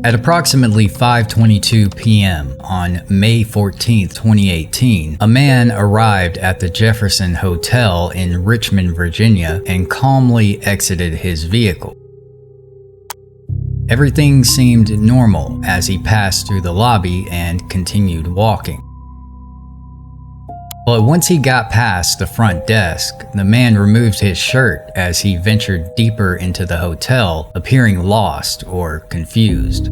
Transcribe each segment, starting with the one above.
At approximately 5:22 p.m. on May 14, 2018, a man arrived at the Jefferson Hotel in Richmond, Virginia, and calmly exited his vehicle. Everything seemed normal as he passed through the lobby and continued walking. But once he got past the front desk, the man removed his shirt as he ventured deeper into the hotel, appearing lost or confused.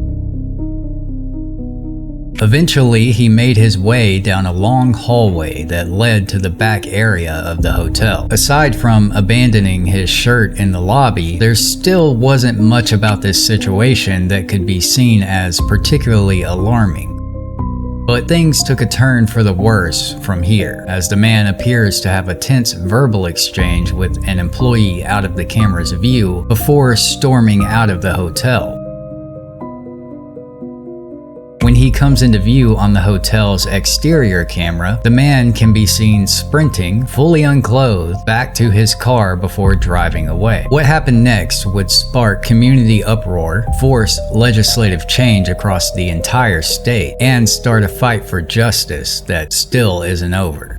Eventually, he made his way down a long hallway that led to the back area of the hotel. Aside from abandoning his shirt in the lobby, there still wasn't much about this situation that could be seen as particularly alarming. But things took a turn for the worse from here, as the man appears to have a tense verbal exchange with an employee out of the camera's view before storming out of the hotel. When he comes into view on the hotel's exterior camera, the man can be seen sprinting, fully unclothed, back to his car before driving away. What happened next would spark community uproar, force legislative change across the entire state, and start a fight for justice that still isn't over.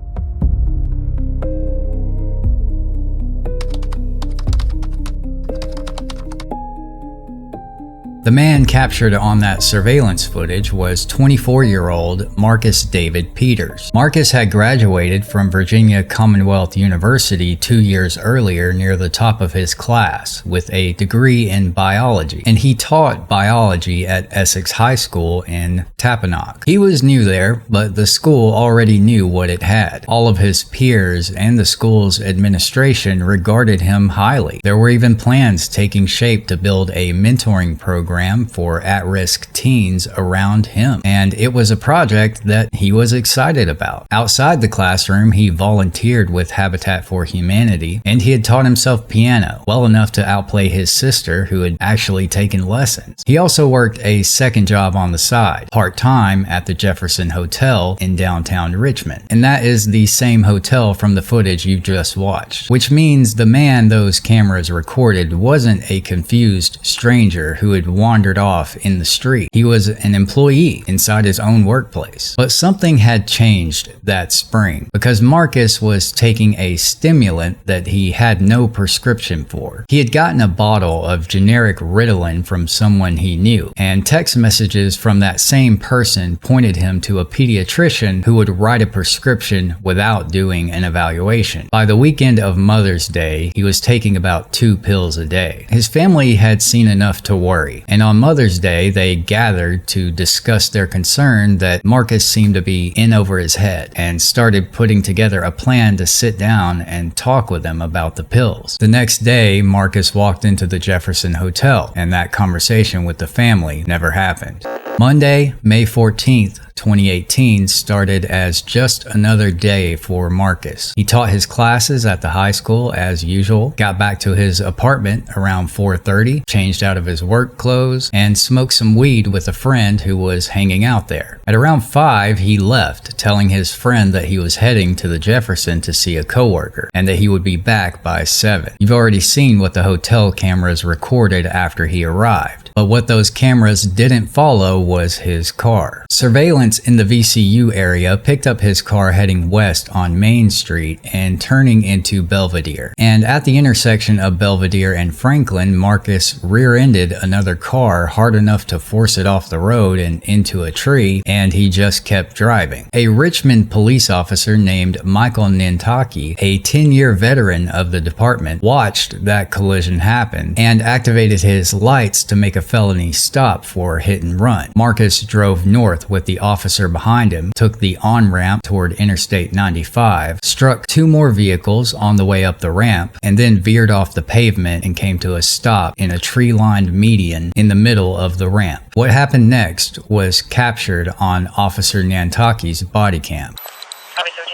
The man captured on that surveillance footage was 24-year-old Marcus David Peters. Marcus had graduated from Virginia Commonwealth University 2 years earlier near the top of his class with a degree in biology, and he taught biology at Essex High School in Tappahannock. He was new there, but the school already knew what it had. All of his peers and the school's administration regarded him highly. There were even plans taking shape to build a mentoring program for at-risk teens around him, and it was a project that he was excited about. Outside the classroom, he volunteered with Habitat for Humanity, and he had taught himself piano well enough to outplay his sister, who had actually taken lessons. He also worked a second job on the side, part-time at the Jefferson Hotel in downtown Richmond, and that is the same hotel from the footage you just watched, which means the man those cameras recorded wasn't a confused stranger who had wandered off in the street. He was an employee inside his own workplace. But something had changed that spring, because Marcus was taking a stimulant that he had no prescription for. He had gotten a bottle of generic Ritalin from someone he knew, and text messages from that same person pointed him to a pediatrician who would write a prescription without doing an evaluation. By the weekend of Mother's Day, he was taking about 2 pills a day. His family had seen enough to worry, and on Mother's Day, they gathered to discuss their concern that Marcus seemed to be in over his head, and started putting together a plan to sit down and talk with him about the pills. The next day, Marcus walked into the Jefferson Hotel, and that conversation with the family never happened. Monday, May 14th, 2018 started as just another day for Marcus. He taught his classes at the high school as usual, got back to his apartment around 4:30, changed out of his work clothes, and smoked some weed with a friend who was hanging out there. At around 5, he left, telling his friend that he was heading to the Jefferson to see a coworker, and that he would be back by 7. You've already seen what the hotel cameras recorded after he arrived, but what those cameras didn't follow was his car. Surveillance in the VCU area picked up his car heading west on Main Street and turning into Belvedere. And at the intersection of Belvedere and Franklin, Marcus rear-ended another car hard enough to force it off the road and into a tree, and he just kept driving. A Richmond police officer named Michael Nyantakyi, a 10-year veteran of the department, watched that collision happen and activated his lights to make a felony stop for hit and run. Marcus drove north with the officer behind him, took the on-ramp toward Interstate 95, struck 2 more vehicles on the way up the ramp, and then veered off the pavement and came to a stop in a tree-lined median in the middle of the ramp. What happened next was captured on Officer Nyantakyi's body cam.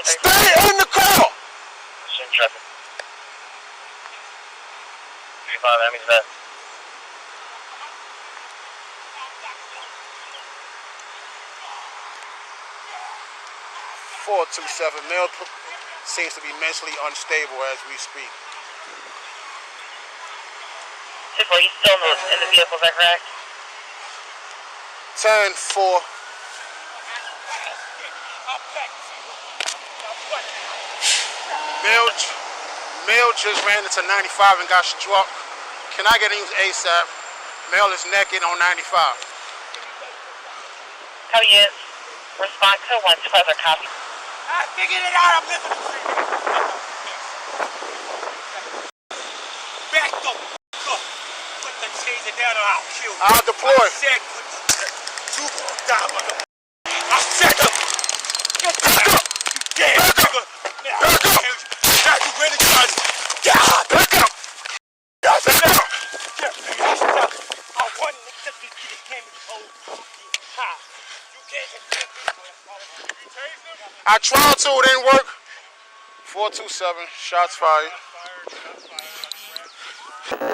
Stay in the car! That means that. 427 male seems to be mentally unstable as we speak. Well, he's still in the vehicle, is that correct? 10-4. Male just ran into 95 and got struck. Can I get news ASAP? Male is naked on 95. Copy is. Respond to once further copy. I figured it out. I'm listening to you. Back up. Put the taser down or I'll kill you. I'll deploy. I said put the two down, mother. I said up. Get back up. You damn nigga. Back up. Now you really trying to. Back up. Back up. Get me. I want to just get his hand in the hole. You can't get me. I tried to, it didn't work. 427, shots fired.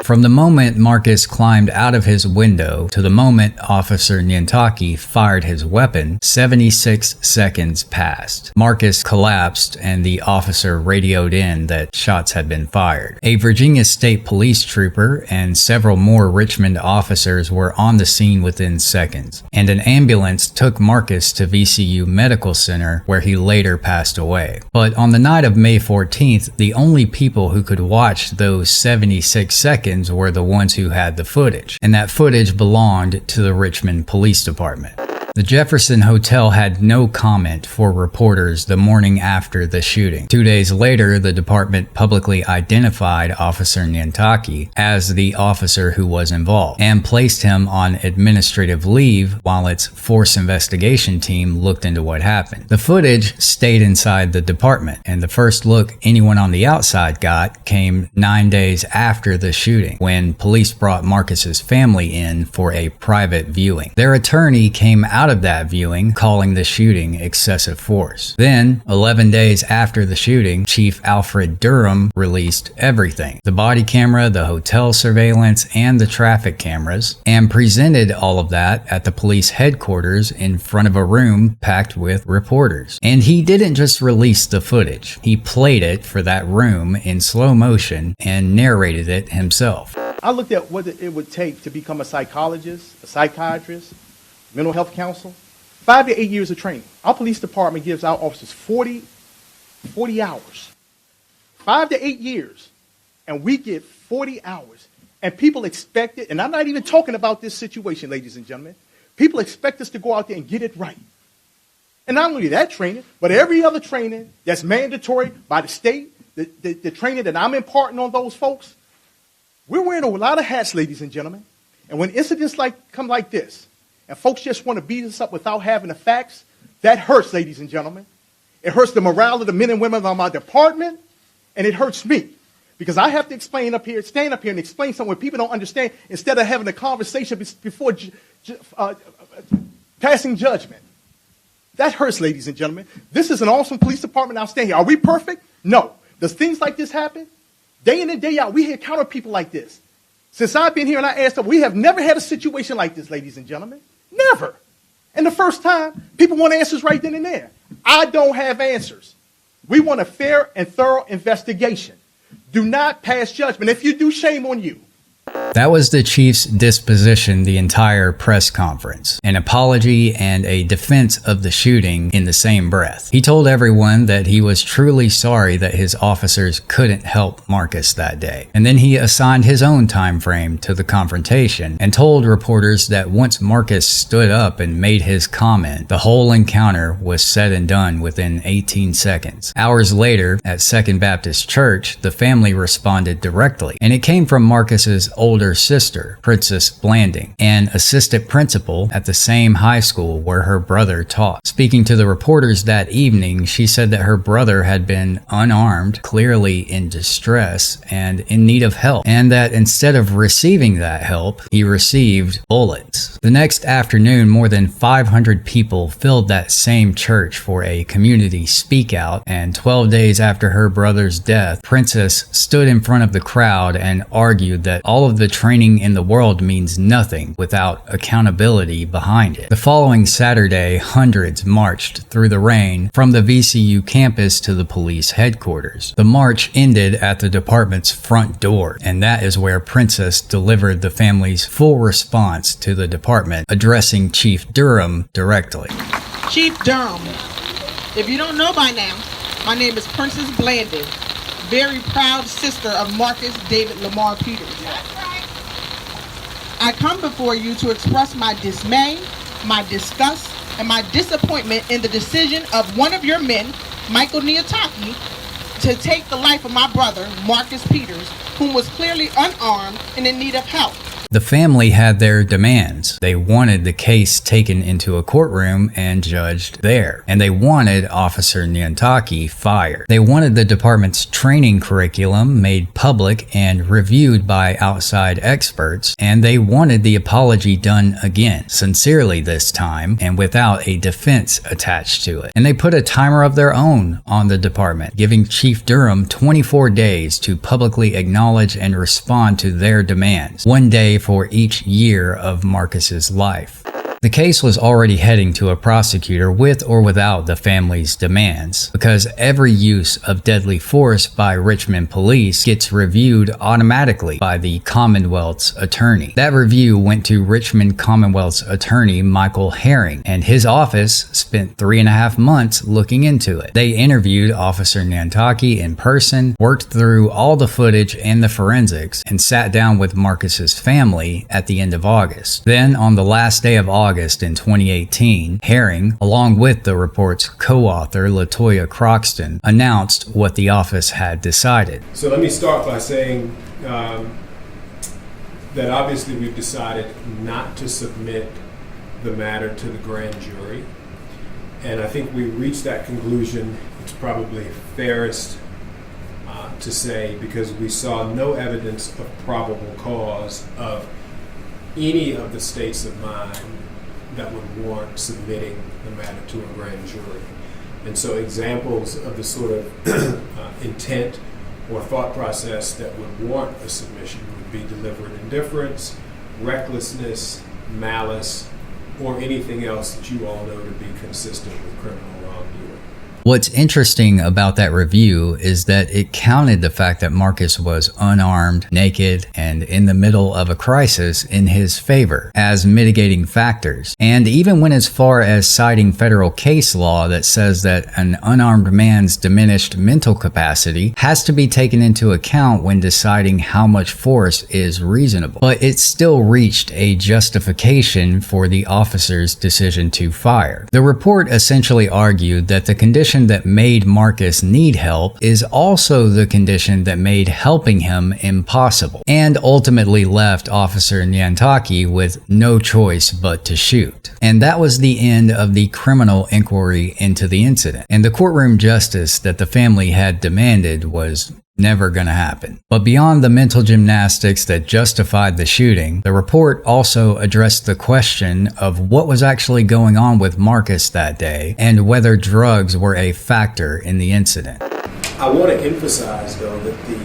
From the moment Marcus climbed out of his window to the moment Officer Nyantakyi fired his weapon, 76 seconds passed. Marcus collapsed and the officer radioed in that shots had been fired. A Virginia State Police trooper and several more Richmond officers were on the scene within seconds, and an ambulance took Marcus to VCU Medical Center where he later passed away. But on the night of May 14th, the only people who could watch those 76 seconds were the ones who had the footage, and that footage belonged to the Richmond Police Department. The Jefferson Hotel had no comment for reporters the morning after the shooting. 2 days later, the department publicly identified Officer Nyantakyi as the officer who was involved and placed him on administrative leave while its force investigation team looked into what happened. The footage stayed inside the department, and the first look anyone on the outside got came 9 days after the shooting, when police brought Marcus's family in for a private viewing. Their attorney came out of that viewing, calling the shooting excessive force. Then, 11 days after the shooting, Chief Alfred Durham released everything: the body camera, the hotel surveillance, and the traffic cameras, and presented all of that at the police headquarters in front of a room packed with reporters. And he didn't just release the footage, he played it for that room in slow motion and narrated it himself. I looked at what it would take to become a psychologist, a psychiatrist, mental health counsel. 5 to 8 years of training. Our police department gives our officers 40 hours. 5 to 8 years. And we get 40 hours. And people expect it, and I'm not even talking about this situation, ladies and gentlemen. People expect us to go out there and get it right. And not only that training, but every other training that's mandatory by the state, the training that I'm imparting on those folks, we're wearing a lot of hats, ladies and gentlemen. And when incidents come like this, and folks just want to beat us up without having the facts, that hurts, ladies and gentlemen. It hurts the morale of the men and women of my department, and it hurts me. Because I have to stand up here and explain something where people don't understand instead of having a conversation before passing judgment. That hurts, ladies and gentlemen. This is an awesome police department. I'll stand here. Are we perfect? No. Does things like this happen? Day in and day out, we encounter people like this. Since I've been here and I asked them, we have never had a situation like this, ladies and gentlemen. Never. And the first time, people want answers right then and there. I don't have answers. We want a fair and thorough investigation. Do not pass judgment. If you do, shame on you. That was the chief's disposition the entire press conference, an apology and a defense of the shooting in the same breath. He told everyone that he was truly sorry that his officers couldn't help Marcus that day. And then he assigned his own time frame to the confrontation and told reporters that once Marcus stood up and made his comment, the whole encounter was said and done within 18 seconds. Hours later, at Second Baptist Church, the family responded directly, and it came from Marcus's older sister, Princess Blanding, an assistant principal at the same high school where her brother taught. Speaking to the reporters that evening, she said that her brother had been unarmed, clearly in distress and in need of help, and that instead of receiving that help, he received bullets. The next afternoon, more than 500 people filled that same church for a community speak out, and 12 days after her brother's death, Princess stood in front of the crowd and argued that all of the the training in the world means nothing without accountability behind it. The following Saturday, hundreds marched through the rain from the VCU campus to the police headquarters. The march ended at the department's front door, and that is where Princess delivered the family's full response to the department, addressing Chief Durham directly. Chief Durham, if you don't know by now, my name is Princess Blandon, very proud sister of Marcus David Lamar Peters. I come before you to express my dismay, my disgust, and my disappointment in the decision of one of your men, Michael Nyantakyi, to take the life of my brother, Marcus Peters, whom was clearly unarmed and in need of help. The family had their demands. They wanted the case taken into a courtroom and judged there. And they wanted Officer Nyantakyi fired. They wanted the department's training curriculum made public and reviewed by outside experts. And they wanted the apology done again, sincerely this time, and without a defense attached to it. And they put a timer of their own on the department, giving Chief Durham 24 days to publicly acknowledge and respond to their demands. 1 day for each year of Marcus's life. The case was already heading to a prosecutor with or without the family's demands, because every use of deadly force by Richmond Police gets reviewed automatically by the Commonwealth's attorney. That review went to Richmond Commonwealth's attorney Michael Herring, and his office spent 3.5 months looking into it. They interviewed Officer Nyantakyi in person, worked through all the footage and the forensics, and sat down with Marcus's family at the end of August. Then, on the last day of August in 2018, Herring, along with the report's co-author LaToya Croxton, announced what the office had decided. So let me start by saying that obviously we've decided not to submit the matter to the grand jury. And I think we reached that conclusion, it's probably fairest to say, because we saw no evidence of probable cause of any of the states of mind that would warrant submitting the matter to a grand jury. And so examples of the sort of intent or thought process that would warrant a submission would be deliberate indifference, recklessness, malice, or anything else that you all know to be consistent with criminal wrongdoing. What's interesting about that review is that it counted the fact that Marcus was unarmed, naked, and in the middle of a crisis in his favor as mitigating factors, and even went as far as citing federal case law that says that an unarmed man's diminished mental capacity has to be taken into account when deciding how much force is reasonable. But it still reached a justification for the officer's decision to fire. The report essentially argued that the condition that made Marcus need help is also the condition that made helping him impossible, and ultimately left Officer Nyantakyi with no choice but to shoot. And that was the end of the criminal inquiry into the incident. And the courtroom justice that the family had demanded was never gonna happen. But beyond the mental gymnastics that justified the shooting, the report also addressed the question of what was actually going on with Marcus that day and whether drugs were a factor in the incident. I want to emphasize, though, that the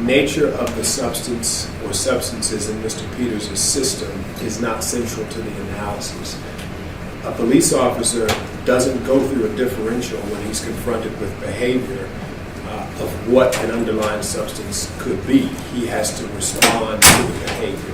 nature of the substance or substances in Mr. Peters' system is not central to the analysis. A police officer doesn't go through a differential when he's confronted with behavior of what an underlying substance could be. He has to respond to the behavior.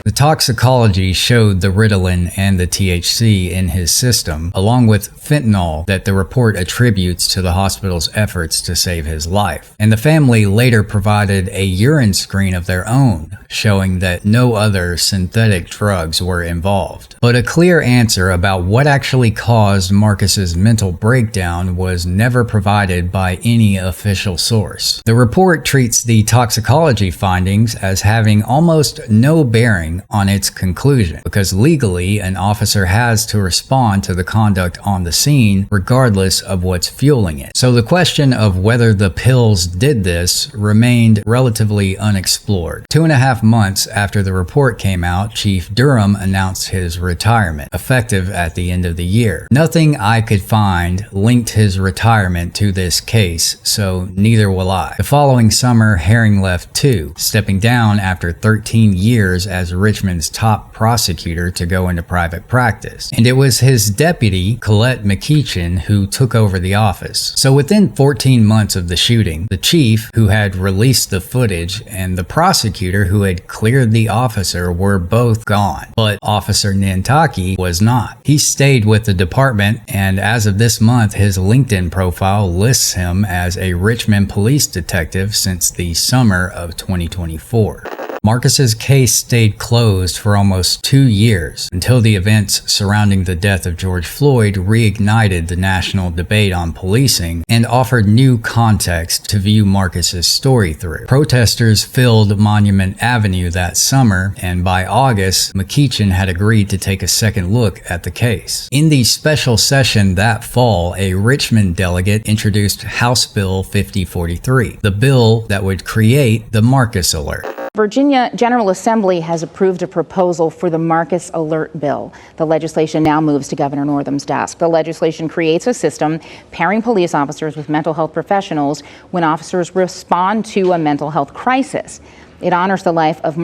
The toxicology showed the Ritalin and the THC in his system, along with fentanyl that the report attributes to the hospital's efforts to save his life. And the family later provided a urine screen of their own, showing that no other synthetic drugs were involved. But a clear answer about what actually caused Marcus's mental breakdown was never provided by any official source. The report treats the toxicology findings as having almost no bearing hearing on its conclusion, because legally an officer has to respond to the conduct on the scene regardless of what's fueling it. So the question of whether the pills did this remained relatively unexplored. 2.5 months after the report came out, Chief Durham announced his retirement, effective at the end of the year. Nothing I could find linked his retirement to this case, so neither will I. The following summer, Herring left too, stepping down after 13 years as Richmond's top prosecutor to go into private practice. And it was his deputy, Colette McKeechin, who took over the office. So within 14 months of the shooting, the chief, who had released the footage, and the prosecutor, who had cleared the officer, were both gone. But Officer Nyantakyi was not. He stayed with the department, and as of this month, his LinkedIn profile lists him as a Richmond police detective since the summer of 2024. Marcus's case stayed closed for almost 2 years until the events surrounding the death of George Floyd reignited the national debate on policing and offered new context to view Marcus's story through. Protesters filled Monument Avenue that summer, and by August, McKeechin had agreed to take a second look at the case. In the special session that fall, a Richmond delegate introduced House Bill 5043, the bill that would create the Marcus Alert. Virginia General Assembly has approved a proposal for the Marcus Alert Bill. The legislation now moves to Governor Northam's desk. The legislation creates a system pairing police officers with mental health professionals when officers respond to a mental health crisis. It honors the life of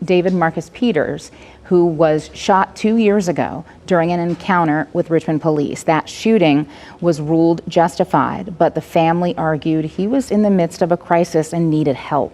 David Marcus Peters, who was shot 2 years ago during an encounter with Richmond police. That shooting was ruled justified, but the family argued he was in the midst of a crisis and needed help.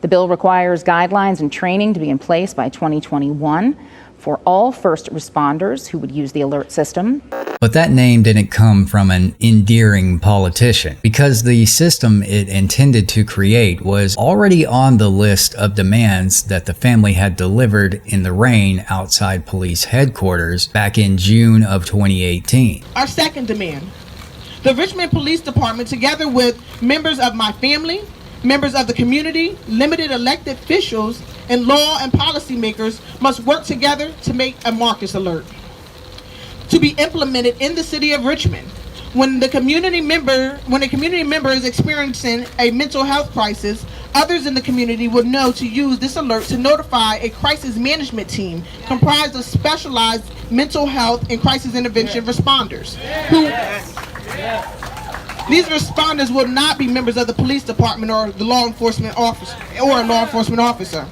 The bill requires guidelines and training to be in place by 2021 for all first responders who would use the alert system. But that name didn't come from an endearing politician, because the system it intended to create was already on the list of demands that the family had delivered in the rain outside police headquarters back in June of 2018. Our second demand: the Richmond Police Department, together with members of my family, members of the community, limited elected officials, and law and policymakers must work together to make a Marcus Alert to be implemented in the city of Richmond. When a community member is experiencing a mental health crisis, others in the community would know to use this alert to notify a crisis management team comprised of specialized mental health and crisis intervention responders. These responders will not be members of the police department or the law enforcement officer or a law enforcement officer.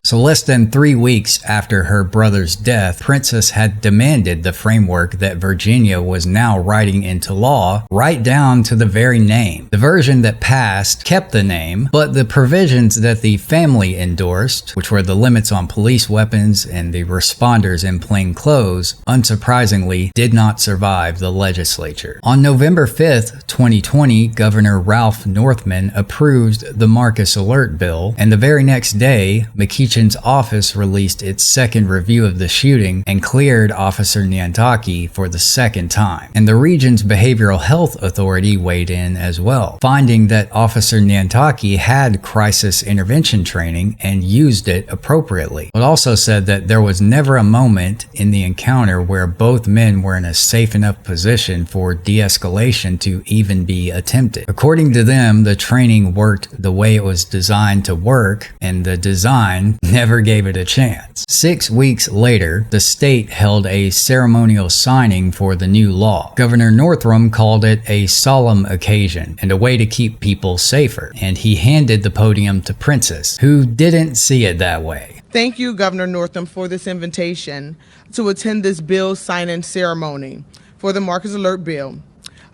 So less than 3 weeks after her brother's death, Princess had demanded the framework that Virginia was now writing into law, right down to the very name. The version that passed kept the name, but the provisions that the family endorsed, which were the limits on police weapons and the responders in plain clothes, unsurprisingly did not survive the legislature. On November 5th, 2020, Governor Ralph Northam approved the Marcus Alert Bill, and the very next day, McKeechin's office released its second review of the shooting and cleared Officer Nyantakyi for the second time. And the region's Behavioral Health Authority weighed in as well, finding that Officer Nyantakyi had crisis intervention training and used it appropriately, but also said that there was never a moment in the encounter where both men were in a safe enough position for de-escalation to even be attempted. According to them, the training worked the way it was designed to work, and the design never gave it a chance. 6 weeks later, the state held a ceremonial signing for the new law. Governor Northam called it a solemn occasion and a way to keep people safer, and he handed the podium to Princess, who didn't see it that way. Thank you, Governor Northam, for this invitation to attend this bill signing ceremony for the Marcus Alert Bill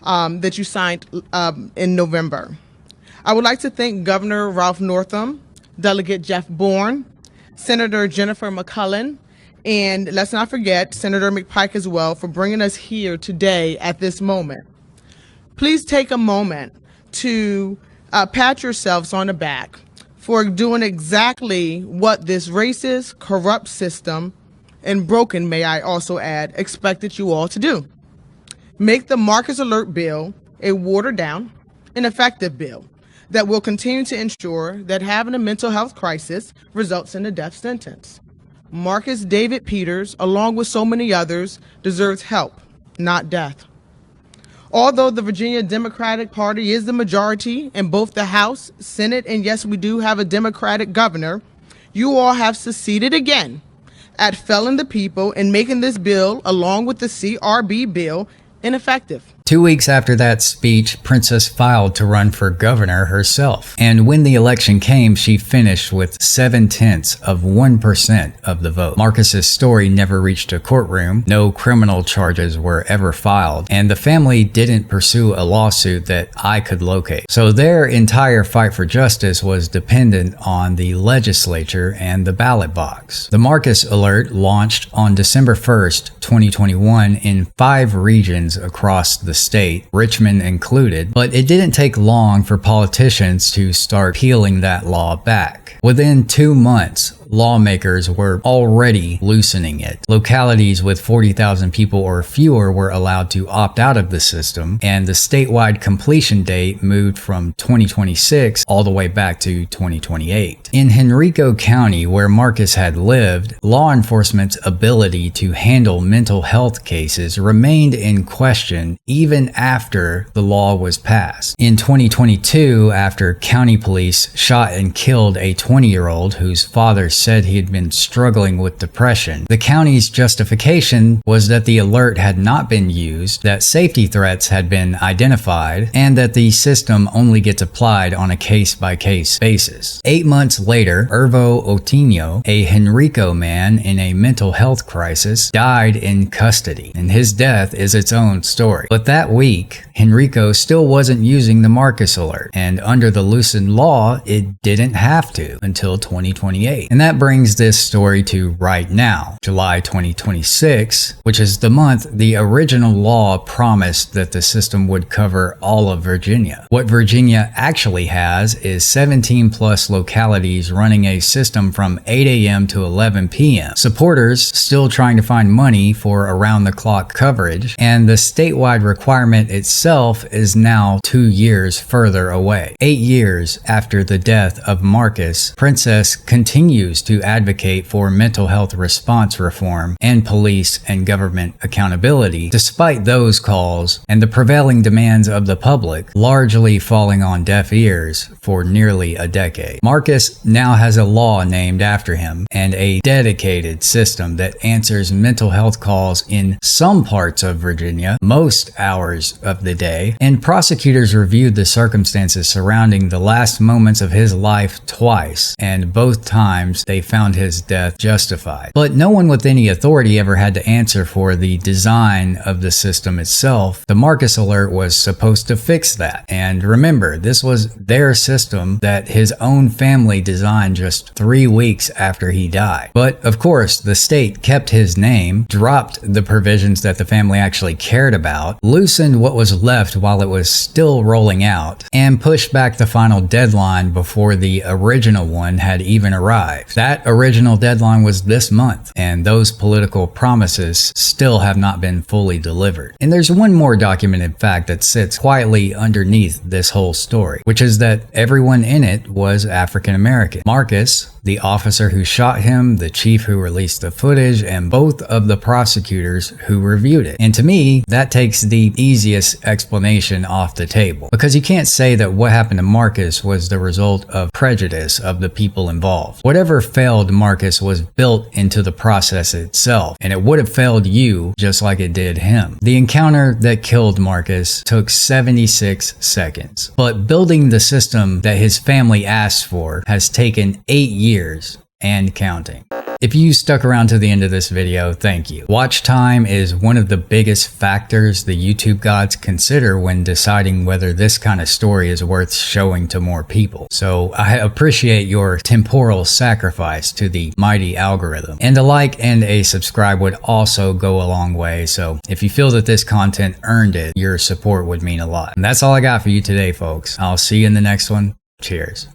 that you signed in November. I would like to thank Governor Ralph Northam, Delegate Jeff Bourne, Senator Jennifer McCullen, and let's not forget Senator McPike as well, for bringing us here today at this moment. Please take a moment to pat yourselves on the back for doing exactly what this racist, corrupt system, and broken, may I also add, expected you all to do. Make the Marcus Alert Bill a watered down, ineffective bill that will continue to ensure that having a mental health crisis results in a death sentence. Marcus David Peters, along with so many others, deserves help, not death. Although the Virginia Democratic Party is the majority in both the House, Senate, and yes, we do have a Democratic governor, you all have succeeded again at felling the people and making this bill, along with the CRB bill, ineffective. 2 weeks after that speech, Princess filed to run for governor herself. And when the election came, she finished with 0.7% of the vote. Marcus's story never reached a courtroom. No criminal charges were ever filed. And the family didn't pursue a lawsuit that I could locate. So their entire fight for justice was dependent on the legislature and the ballot box. The Marcus Alert launched on December 1st, 2021 in 5 regions across the state, Richmond included, but it didn't take long for politicians to start peeling that law back. Within 2 months, lawmakers were already loosening it. Localities with 40,000 people or fewer were allowed to opt out of the system, and the statewide completion date moved from 2026 all the way back to 2028. In Henrico County, where Marcus had lived, law enforcement's ability to handle mental health cases remained in question even after the law was passed. In 2022, after county police shot and killed a 20-year-old whose father said he had been struggling with depression, the county's justification was that the alert had not been used, that safety threats had been identified, and that the system only gets applied on a case-by-case basis. 8 months later, Irvo Otinho, a Henrico man in a mental health crisis, died in custody, and his death is its own story. But that week, Henrico still wasn't using the Marcus Alert, and under the loosened law, it didn't have to until 2028. And that brings this story to right now, July 2026, which is the month the original law promised that the system would cover all of Virginia. What Virginia actually has is 17 plus localities running a system from 8 a.m. to 11 p.m. Supporters still trying to find money for around-the-clock coverage, and the statewide requirement itself is now 2 years further away. 8 years after the death of Marcus, Princess continues to advocate for mental health response reform and police and government accountability, despite those calls and the prevailing demands of the public largely falling on deaf ears for nearly a decade. Marcus now has a law named after him and a dedicated system that answers mental health calls in some parts of Virginia, most hours of the day, and prosecutors reviewed the circumstances surrounding the last moments of his life twice, and both times they found his death justified. But no one with any authority ever had to answer for the design of the system itself. The Marcus Alert was supposed to fix that. And remember, this was their system that his own family designed just 3 weeks after he died. But of course, the state kept his name, dropped the provisions that the family actually cared about, loosened what was left while it was still rolling out, and pushed back the final deadline before the original one had even arrived. That original deadline was this month, and those political promises still have not been fully delivered. And there's one more documented fact that sits quietly underneath this whole story, which is that everyone in it was African American. Marcus, the officer who shot him, the chief who released the footage, and both of the prosecutors who reviewed it. And to me, that takes the easiest explanation off the table, because you can't say that what happened to Marcus was the result of prejudice of the people involved. Whatever failed Marcus was built into the process itself, and it would have failed you just like it did him. The encounter that killed Marcus took 76 seconds, but building the system that his family asked for has taken 8 years and counting. If you stuck around to the end of this video, thank you. Watch time is one of the biggest factors the YouTube gods consider when deciding whether this kind of story is worth showing to more people. So I appreciate your temporal sacrifice to the mighty algorithm. And a like and a subscribe would also go a long way. So if you feel that this content earned it, your support would mean a lot. And that's all I got for you today, folks. I'll see you in the next one. Cheers.